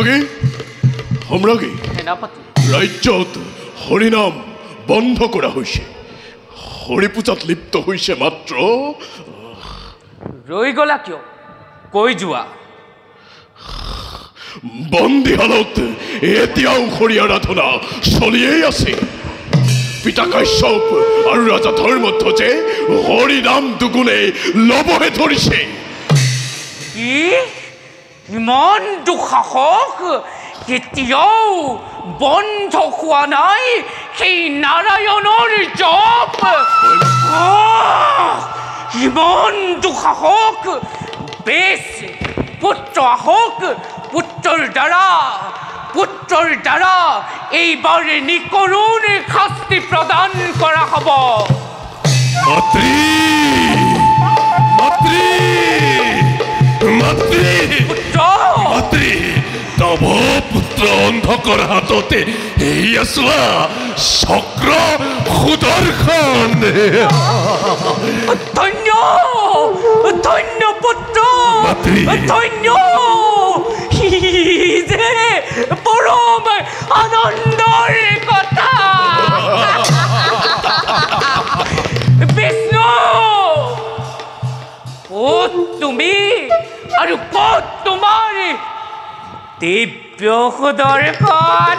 সম্ৰাজ্ঞী সেনাপতি ৰাজ্যত হৰিনাম বন্ধ কৰা হৈছে হৰি পূজাত লিপ্ত হৈছে মাত্ৰ ৰৈ গলা কিয় কৈ যোৱা বন্দীশালত এতিয়াও হৰি আৰাধনা চলিয়েই আছে পিতা কাশ্যপ আৰু ৰাজা ধৰ্মধ্বজে হৰি নাম দুগুণে ল'বহে ধৰিছে কি ইমান দুঃসাহস এতিয়াও বন্ধ হোৱা নাই সেই নাৰায়ণৰ জপ ইমান দুঃসাহস বেশ পুত্ৰ আহক পুত্ৰৰ দ্বাৰা এইবাৰ নিকৰুণ শাস্তি প্ৰদান কৰা হ'ব মাতৃ তব পুত্ৰ অন্ধকৰ হাততে এয়া চোৱা চক্ৰ সুদৰ্শন ধন্য পুত্ৰ ধন্য যে পৰম আনন্দৰ কথা বিষ্ণু ক'ত তুমি আৰু ক'ত তোমাৰ দিব্য সুদৰ্শন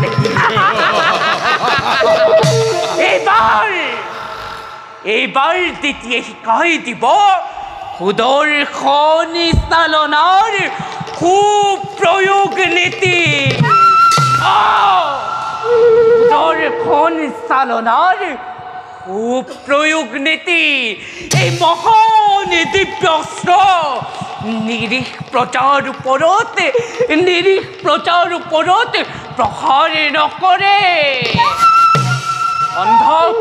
এইবাৰ দ্বিতীয় শিকাই দিব সুদৰ্শন চালনাৰ সুপ্ৰয়োগ নীতি সুদৰ্শন চালনাৰ সুপ্ৰয়োগ নীতি এই মহান দিব্যাস্ত্ৰ নিৰীহ প্ৰজাৰ ওপৰত প্ৰহাৰ নকৰে অন্ধক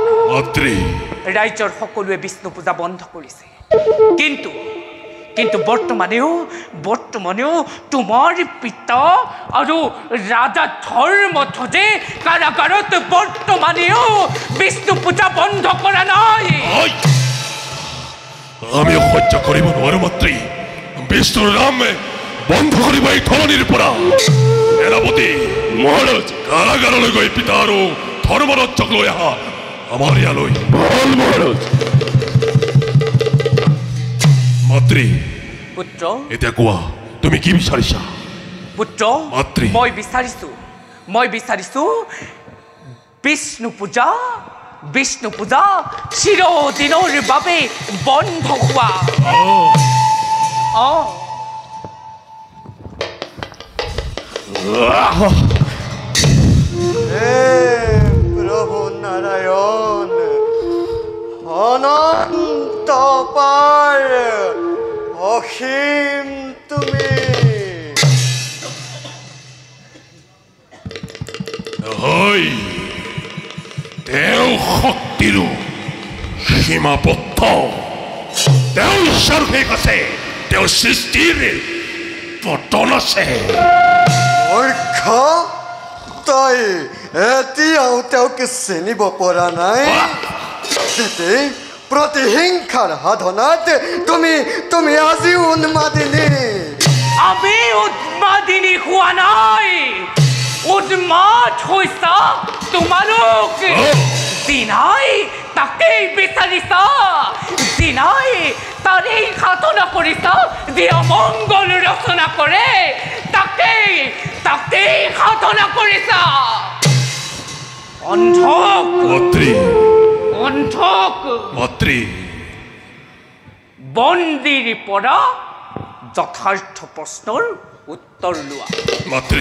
ৰাজ্যৰ সকলোৱে বিষ্ণু পূজা বন্ধ কৰিছে কিন্তু বৰ্তমানেও তোমাৰ পিতা আৰু ৰাজা ধৰ্মধ্বজে কাৰাগাৰত বৰ্তমানেও বিষ্ণু পূজা বন্ধ কৰা নাই আমি সহ্য কৰিব নোৱাৰো মাতৃ বিষ্ণুৰ নাম বন্ধ কৰিব এই ধৰণিৰ পৰা সেনাপতি মহাৰাজ কাৰাগাৰলৈ গৈ পিতা আৰু ধৰ্মধ্বজক লৈ আহা আমাৰ ইয়ালৈ ভাল মহাৰাজ মাতৃ পুত্ৰ এতিয়া কোৱা তুমি কি বিচাৰিছা পুত্ৰ মাতৃ মই বিচাৰিছো বিষ্ণু পূজা চিৰদিনৰ বাবে বন্ধ হোৱা প্ৰভু নাৰায়ণ অনন্ত পাৰ অসীম তুমি তেওঁ শক্তিৰো সীমাবদ্ধ তেওঁ ঈশ্বৰ শেষ আছে তেওঁ সৃষ্টিৰ পতন আছে মূৰ্খ তই এতিয়াও তেওঁক চিনিব পৰা নাই প্ৰতিহিংসাৰ সাধনাত তুমি আজি উন্মাদিনী আমি উন্মাদিনী হোৱা নাই উন্মাদ হৈছা তোমালোক দিনাই তাকেই বিচাৰিছা দিনাই তাৰেই সাধনা কৰিছা যি অমংগল ৰচনা কৰে তাকেই সাধনা কৰিছা অন্ধক মাতৃ বন্দীৰ পৰা যথাৰ্থ প্ৰশ্নৰ উত্তৰ লোৱা মাতৃ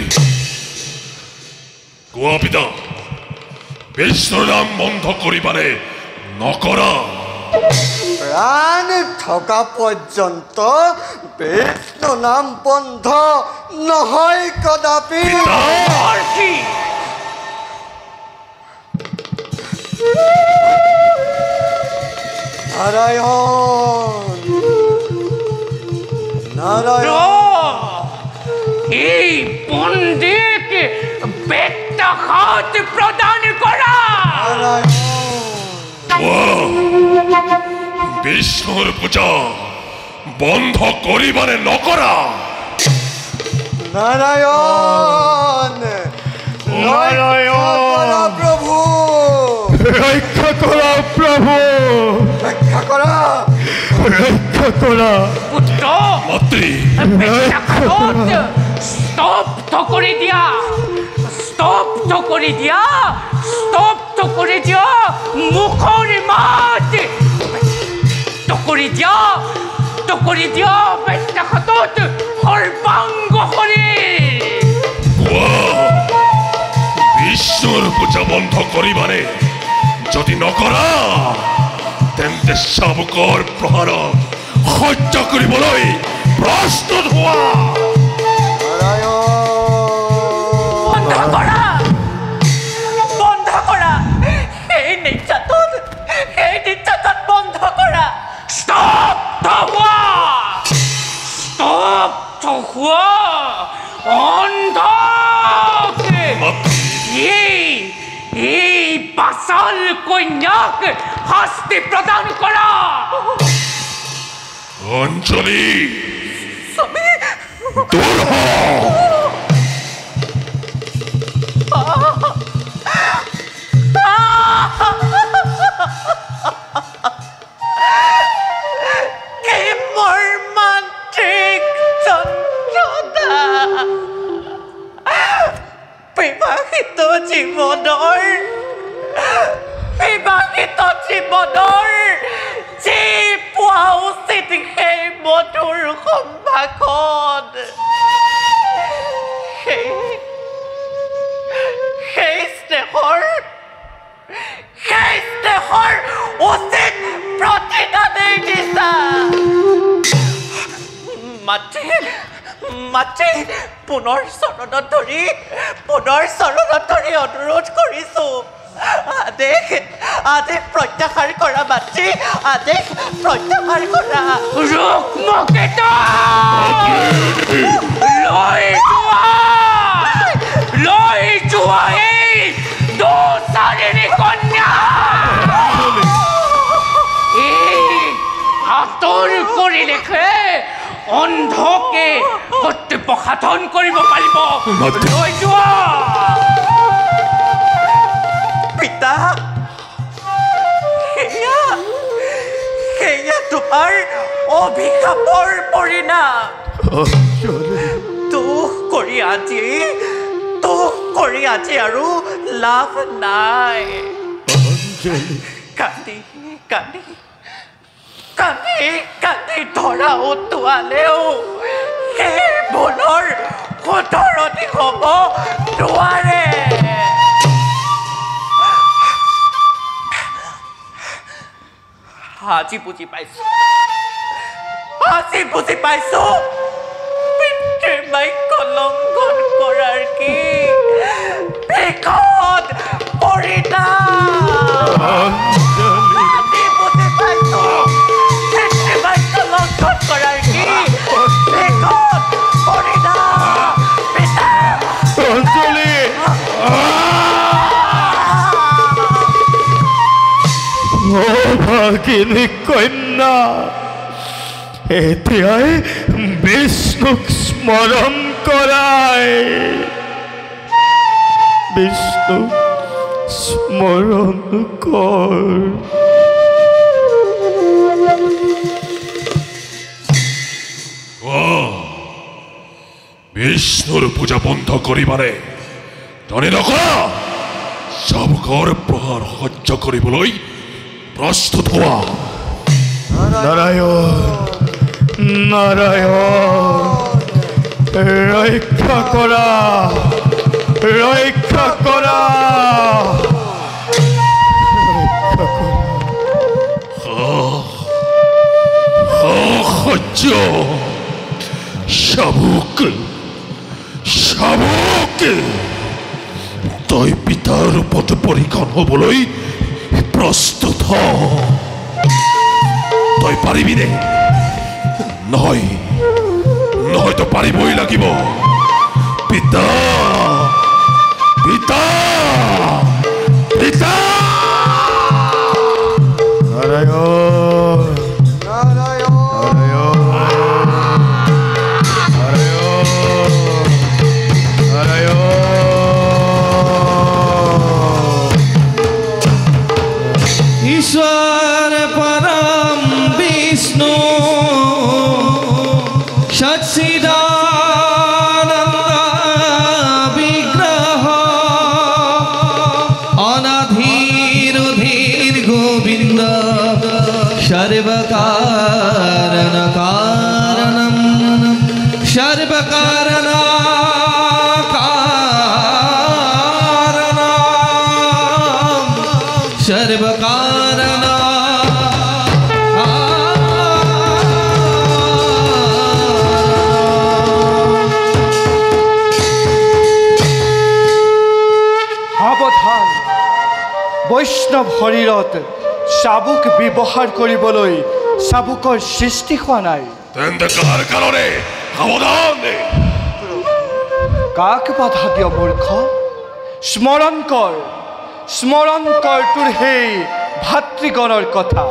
কোৱা পিতা বিষ্ণুৰ নাম বন্ধ কৰিবানে নকৰা প্ৰাণ থকা পৰ্যন্ত বিষ্ণু নাম বন্ধ নহয় কদাপি নারায়ণ এই পণ্ডিত বেত্তাঘাত প্রদান করা বিষ্ণুর পূজা বন্ধ করিবারে নকরা নারায়ণ নারায়ণ প্রভু রক্ষা করা প্রভু রক্ষা করা রক্ষা করা পুত্র মাতৃ স্তব্ধ করে দিয়া স্তব্ধ করে দিয়া স্তব্ধ করে দিয়া মুখর মাছ করে দিয়া বেটা খাতত সর্বাঙ্গ হরে বিষ্ণুর পূজা বন্ধ করিবারে যদি নকৰা তেন্তে শাবকৰ প্ৰহাৰ সহ্য কৰিবলৈ প্ৰস্তুত হোৱা বন্ধ কৰা এই নিৰ্যাতন বন্ধ কৰা স্তব্ধ হোৱা অন্ধ এই পাছাল কন্যাক শাস্তি প্ৰদান কৰা অঞ্জলি দূৰ হ মৰ্মান্তিক যন্ত্ৰণা বিবাহিত জীৱনৰ যি পোৱা উচিত সেই মধুৰ সম্ভাষণ সেই স্নেহৰ উচিত প্ৰতিদানেই দিছা মাতৃ পুনৰ চৰণত ধৰি অনুৰোধ কৰিছো আদেশ প্ৰত্যাহাৰ কৰা মাতৃ আদেশ প্ৰত্যাহাৰ কৰা ৰুক্মকেতু লৈ যোৱা এই দুচাৰিণী কন্যা এই আঁতৰ কৰিলেহে অন্ধকে কৰ্তব্য সাধন কৰিব পাৰিব লৈ যোৱা পিতা সেয়া তোমাৰ অভিশাপৰ পৰিণাম দুখ কৰি আজি আৰু লাভ নাই কান্দি ধৰা উটুৱালেও সেই ভুলৰ শুধৰণি হ'ব নোৱাৰে আজি বুজি পাইছো পিতৃৰ বাক্য লংঘন কৰাৰ কি বিকট পৰিণাম আজি বুজি পাইছো পিতৃৰ বাক্য লংঘন কৰাৰ কি বিকট পৰিণাম পিতা অঞ্জলি ভাগিনী কন্যা এতিয়াই বিষ্ণুক স্মৰণ কৰাই বিষ্ণুক স্মৰণ কৰ বিষ্ণুৰ পূজা বন্ধ কৰিবাৰে তনে নকৰা শাবকৰ প্ৰহাৰ সহ্য কৰিবলৈ প্ৰস্তুত হোৱা নাৰায়ণ ৰক্ষা কৰা সহ্য শাবক তই পিতাৰ ৰূপত পৰীক্ষণ হ'বলৈ প্ৰস্তুত হ তই পাৰিবিনে নহয়তো পাৰিবই লাগিব পিতা নাৰায়ণ বৈষ্ণৱ শৰীৰত চাবুক ব্যৱহাৰ কৰিবলৈ চাবুকৰ সৃষ্টি হোৱা নাই। তেন্তে কাৰ কাৰণে সাৱধান। কাক বাধা দিয় মূৰ্খ? স্মৰণ কৰ তোৰ সেই ভাতৃগণৰ কথা।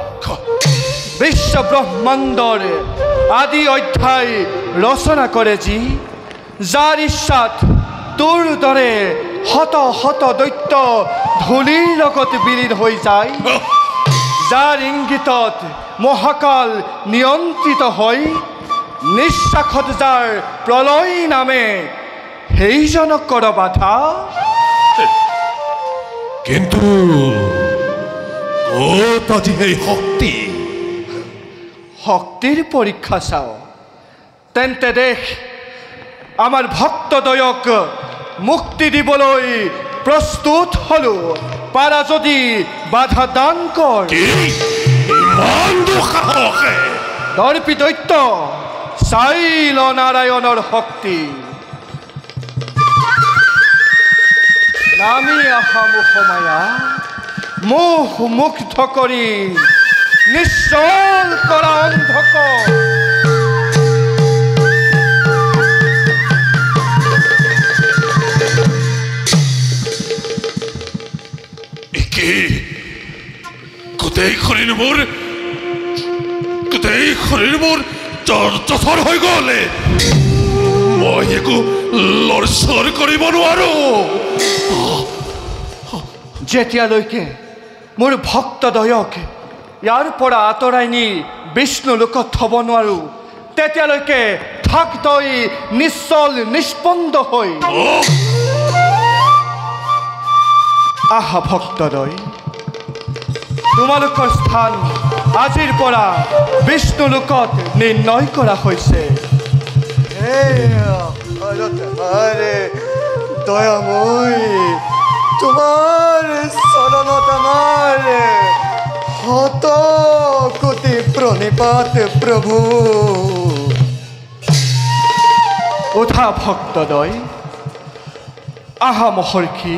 বিশ্ব ব্ৰহ্মাণ্ডৰ আদি অধ্যায় ৰচনা কৰে যি, যাৰ ইচ্ছাত তোৰ দৰে শত শত দৈত্য ধূলিৰ লগত বিলীন হৈ যায়, যাৰ ইংগিতত মহাকাল নিয়ন্ত্ৰিত হৈ নিশ্বাসত যাৰ প্ৰলয় নামে, সেইজনক কৰ বাধা। কিন্তু ক'ত আজি সেই শক্তি? শক্তিৰ পৰীক্ষা চাও। তেন্তে দেখ, আমাৰ ভক্তদ্বয়ক মুক্তি দিবলৈ প্ৰস্তুত হলো। পাৰা যদি বাধা দান কৰ। ইমান দুঃসাহসে? দৰ্পী দৈত্য, চাই ল নাৰায়ণৰ শক্তি। নামি আহা মুখমায়া, মুখ মুগ্ধ কৰি নিশ্চল কৰা অন্ধক। গোটেই শৰীৰ মোৰ জৰ্জৰ হৈ গ'ল। মই একো লৰচৰ কৰিব নোৱাৰো। যেতিয়ালৈকে মোৰ ভক্তদ্বয়ক ইয়াৰ পৰা আঁতৰাই নি বিষ্ণু লোকত থ'ব নোৱাৰো, তেতিয়ালৈকে থাক তই নিশ্চল নিষ্পন্দ হৈ। আহা ভক্তদ্বয়, তোমালোকৰ স্থান আজিৰ পৰা বিষ্ণু লোকত নিৰ্ণয় কৰা হৈছে। দয়াময়, তোমাৰ চৰণত আমাৰ শত কোটি প্ৰণিপাত প্ৰভু। উঠা ভক্তদ্বয়, আহা মহৰ্ষি,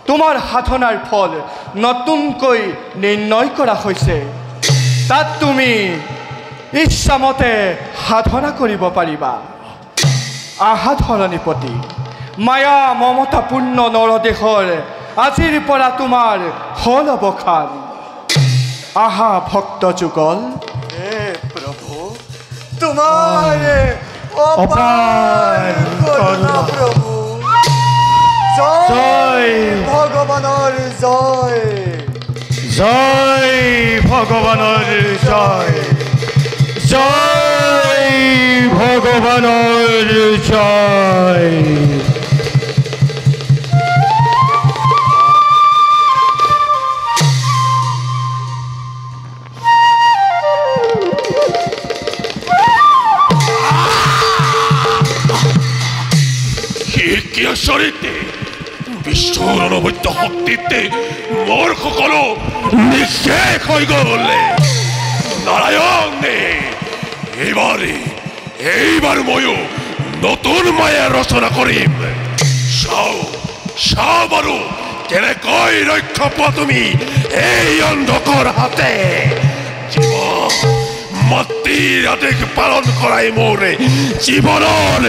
তোমাৰ সাধনাৰ ফল নতুনকৈ নিৰ্ণয় কৰা হৈছে। তাত তুমি ইচ্ছামতে সাধনা কৰিব পাৰিবা। আহা ধৰণীপতি, মায়া মমতাপূৰ্ণ নৰদেশৰ আজিৰ পৰা তোমাৰ হল অৱসান। আহা ভক্ত যুগল। হে প্ৰভু, তোমাৰ অপাৰ করুণা প্রভু। জয় ভগবানের জয়, জয় ভগবানের জয়, জয় ভগবানের জয়। শরীরতে বিশ্বর অনবদ্য শক্তিতে মোর সকলো নিঃশেষ হয়ে গেল। নারায়ণ, এইবার ময়ো নতুন মায়া রচনা করিম। চাও বাৰু কেনেকৈ ৰক্ষা পোৱা তুমি এই অন্ধকৰ হাতে। মাতৃৰ আদেশ পালন কৰাই মোৰ জীৱনৰ